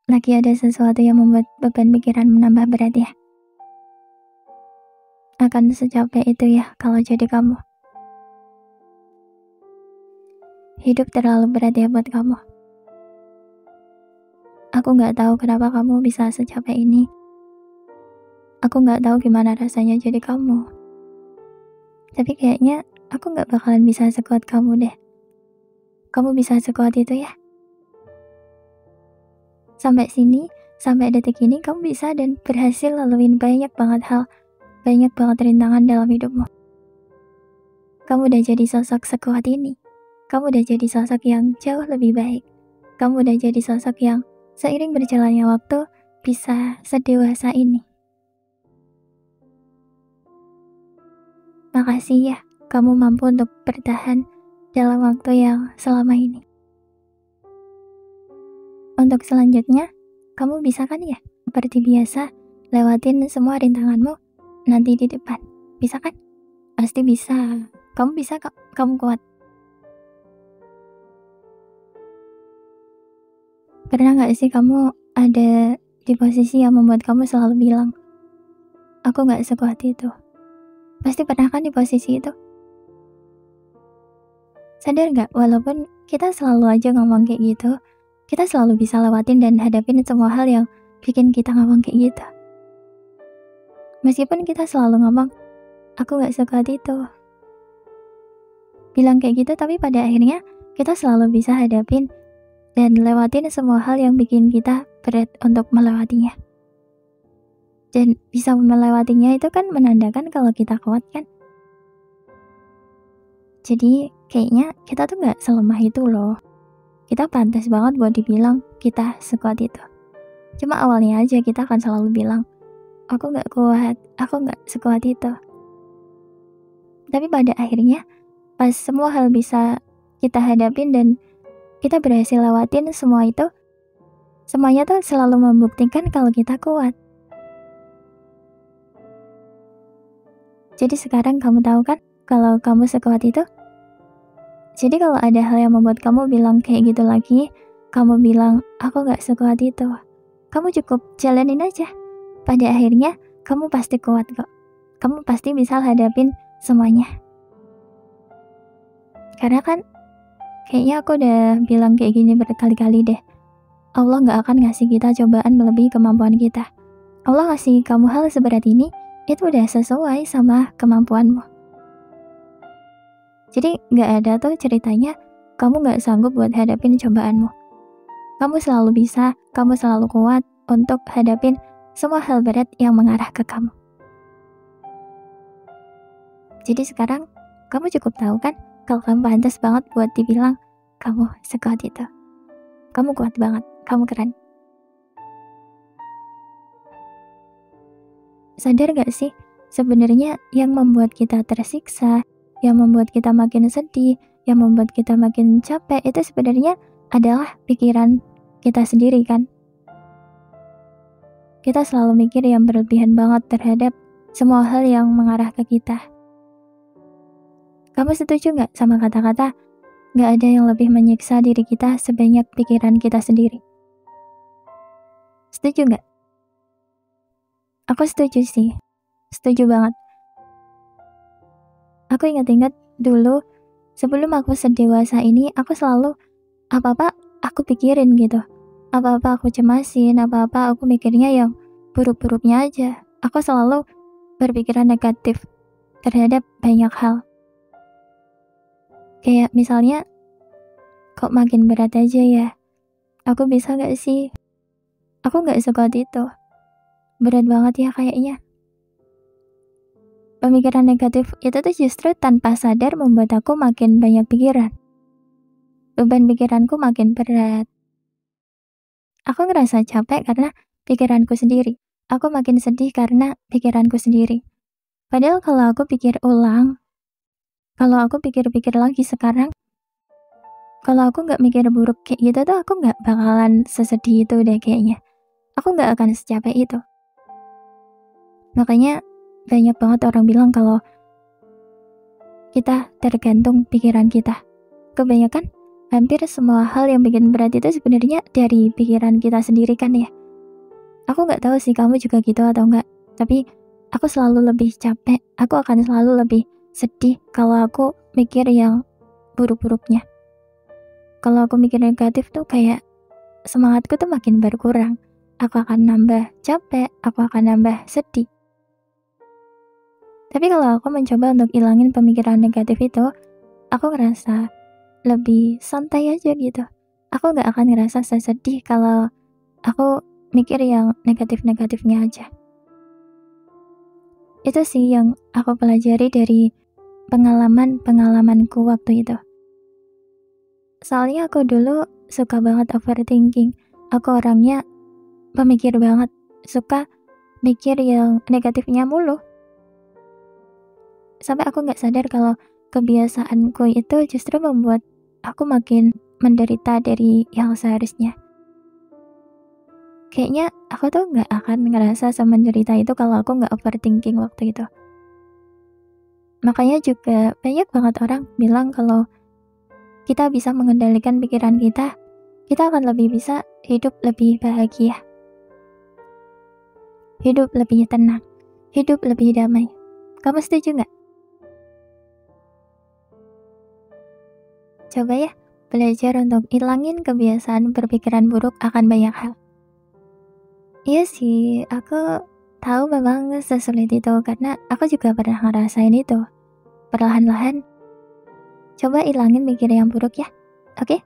Lagi ada sesuatu yang membuat beban pikiran menambah berat ya? Akan secapek itu ya kalau jadi kamu? Hidup terlalu berat ya buat kamu. Aku gak tahu kenapa kamu bisa secapek ini. Aku gak tahu gimana rasanya jadi kamu. Tapi kayaknya aku gak bakalan bisa sekuat kamu deh. Kamu bisa sekuat itu ya? Sampai sini, sampai detik ini kamu bisa dan berhasil laluin banyak banget hal, banyak banget rintangan dalam hidupmu. Kamu udah jadi sosok sekuat ini. Kamu udah jadi sosok yang jauh lebih baik. Kamu udah jadi sosok yang seiring berjalannya waktu bisa sedewasa ini. Makasih ya, kamu mampu untuk bertahan dalam waktu yang selama ini. Untuk selanjutnya, kamu bisa kan ya, seperti biasa, lewatin semua rintanganmu nanti di depan. Bisa kan? Pasti bisa. Kamu bisa kok, kamu kuat. Pernah gak sih kamu ada di posisi yang membuat kamu selalu bilang, aku gak sekuat itu? Pasti pernah kan di posisi itu? Sadar gak, walaupun kita selalu aja ngomong kayak gitu, kita selalu bisa lewatin dan hadapin semua hal yang bikin kita ngomong kayak gitu. Meskipun kita selalu ngomong, aku gak sekuat itu. Bilang kayak gitu, tapi pada akhirnya kita selalu bisa hadapin dan lewatin semua hal yang bikin kita berat untuk melewatinya. Dan bisa melewatinya itu kan menandakan kalau kita kuat kan. Jadi kayaknya kita tuh gak selemah itu loh. Kita pantas banget buat dibilang kita sekuat itu. Cuma awalnya aja kita akan selalu bilang, aku gak kuat, aku gak sekuat itu. Tapi pada akhirnya, pas semua hal bisa kita hadapin dan kita berhasil lewatin semua itu, semuanya tuh selalu membuktikan kalau kita kuat. Jadi sekarang kamu tahu kan kalau kamu sekuat itu? Jadi kalau ada hal yang membuat kamu bilang kayak gitu lagi, kamu bilang, aku gak sekuat itu. Kamu cukup jalanin aja. Pada akhirnya, kamu pasti kuat kok. Kamu pasti bisa hadapin semuanya. Karena kan, kayaknya aku udah bilang kayak gini berkali-kali deh. Allah gak akan ngasih kita cobaan melebihi kemampuan kita. Allah ngasih kamu hal seberat ini, itu udah sesuai sama kemampuanmu. Jadi gak ada tuh ceritanya kamu gak sanggup buat hadapin cobaanmu. Kamu selalu bisa, kamu selalu kuat untuk hadapin semua hal berat yang mengarah ke kamu. Jadi sekarang kamu cukup tahu kan kalau kamu pantas banget buat dibilang kamu sekuat itu. Kamu kuat banget, kamu keren. Sadar gak sih sebenarnya yang membuat kita tersiksa, yang membuat kita makin sedih, yang membuat kita makin capek, itu sebenarnya adalah pikiran kita sendiri kan. Kita selalu mikir yang berlebihan banget terhadap semua hal yang mengarah ke kita. Kamu setuju gak sama kata-kata, gak ada yang lebih menyiksa diri kita sebanyak pikiran kita sendiri? Setuju gak? Aku setuju sih, setuju banget. Aku ingat-ingat dulu, sebelum aku sedewasa ini, aku selalu apa-apa aku pikirin gitu. Apa-apa aku cemasin, apa-apa aku mikirnya yang buruk-buruknya aja. Aku selalu berpikiran negatif terhadap banyak hal. Kayak misalnya, kok makin berat aja ya? Aku bisa gak sih? Aku gak sekuat itu. Berat banget ya kayaknya. Pemikiran negatif itu tuh justru tanpa sadar membuat aku makin banyak pikiran. Beban pikiranku makin berat. Aku ngerasa capek karena pikiranku sendiri. Aku makin sedih karena pikiranku sendiri. Padahal kalau aku pikir ulang, kalau aku pikir-pikir lagi sekarang, kalau aku gak mikir buruk kayak gitu tuh aku gak bakalan sesedih itu deh kayaknya. Aku gak akan secapek itu. Makanya banyak banget orang bilang kalau kita tergantung pikiran kita. Kebanyakan hampir semua hal yang bikin berat itu sebenarnya dari pikiran kita sendiri kan ya. Aku nggak tahu sih kamu juga gitu atau enggak, tapi aku selalu lebih capek, aku akan selalu lebih sedih kalau aku mikir yang buruk-buruknya. Kalau aku mikir negatif tuh kayak semangatku tuh makin berkurang. Aku akan nambah capek, aku akan nambah sedih. Tapi kalau aku mencoba untuk ilangin pemikiran negatif itu, aku ngerasa lebih santai aja gitu. Aku nggak akan ngerasa sedih kalau aku mikir yang negatif-negatifnya aja. Itu sih yang aku pelajari dari pengalaman-pengalamanku waktu itu. Soalnya aku dulu suka banget overthinking. Aku orangnya pemikir banget, suka mikir yang negatifnya mulu. Sampai aku nggak sadar kalau kebiasaanku itu justru membuat aku makin menderita dari yang seharusnya. Kayaknya aku tuh nggak akan ngerasa semenderita itu kalau aku nggak overthinking waktu itu. Makanya juga banyak banget orang bilang kalau kita bisa mengendalikan pikiran kita akan lebih bisa hidup lebih bahagia, hidup lebih tenang, hidup lebih damai. Kamu setuju nggak? Coba ya, belajar untuk ilangin kebiasaan berpikiran buruk akan banyak hal. Iya sih, aku tahu memang sesulit itu karena aku juga pernah ngerasain itu. Perlahan-lahan, coba ilangin mikir yang buruk ya, oke?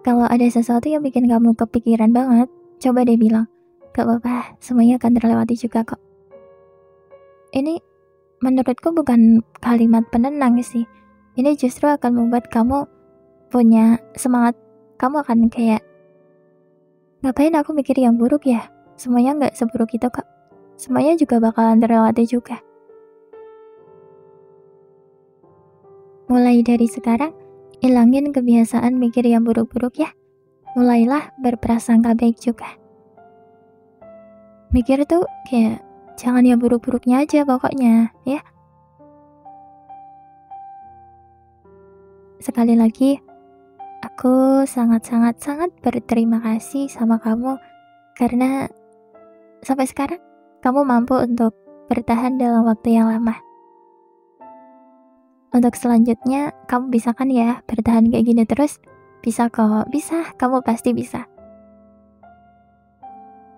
Kalau ada sesuatu yang bikin kamu kepikiran banget, coba deh bilang, gak apa-apa, semuanya akan terlewati juga kok. Ini menurutku bukan kalimat penenang sih. Ini justru akan membuat kamu punya semangat. Kamu akan kayak, ngapain aku mikir yang buruk ya? Semuanya gak seburuk itu kok. Semuanya juga bakalan terlewati juga. Mulai dari sekarang, ilangin kebiasaan mikir yang buruk-buruk ya. Mulailah berprasangka baik juga. Mikir tuh kayak, jangan yang buruk-buruknya aja pokoknya, ya. Sekali lagi, aku sangat-sangat berterima kasih sama kamu karena sampai sekarang kamu mampu untuk bertahan dalam waktu yang lama. Untuk selanjutnya, kamu bisa kan ya bertahan kayak gini terus? Bisa kok, bisa, kamu pasti bisa.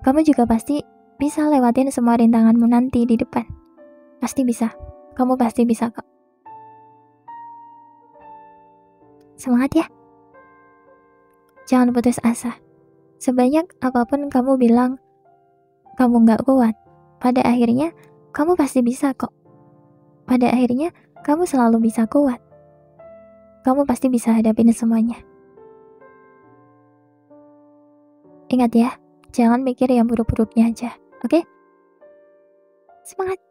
Kamu juga pasti bisa lewatin semua rintanganmu nanti di depan. Pasti bisa, kamu pasti bisa kok. Semangat ya. Jangan putus asa. Sebanyak apapun kamu bilang kamu gak kuat, pada akhirnya kamu pasti bisa kok. Pada akhirnya kamu selalu bisa kuat. Kamu pasti bisa hadapin semuanya. Ingat ya, jangan mikir yang buruk-buruknya aja, oke? Semangat!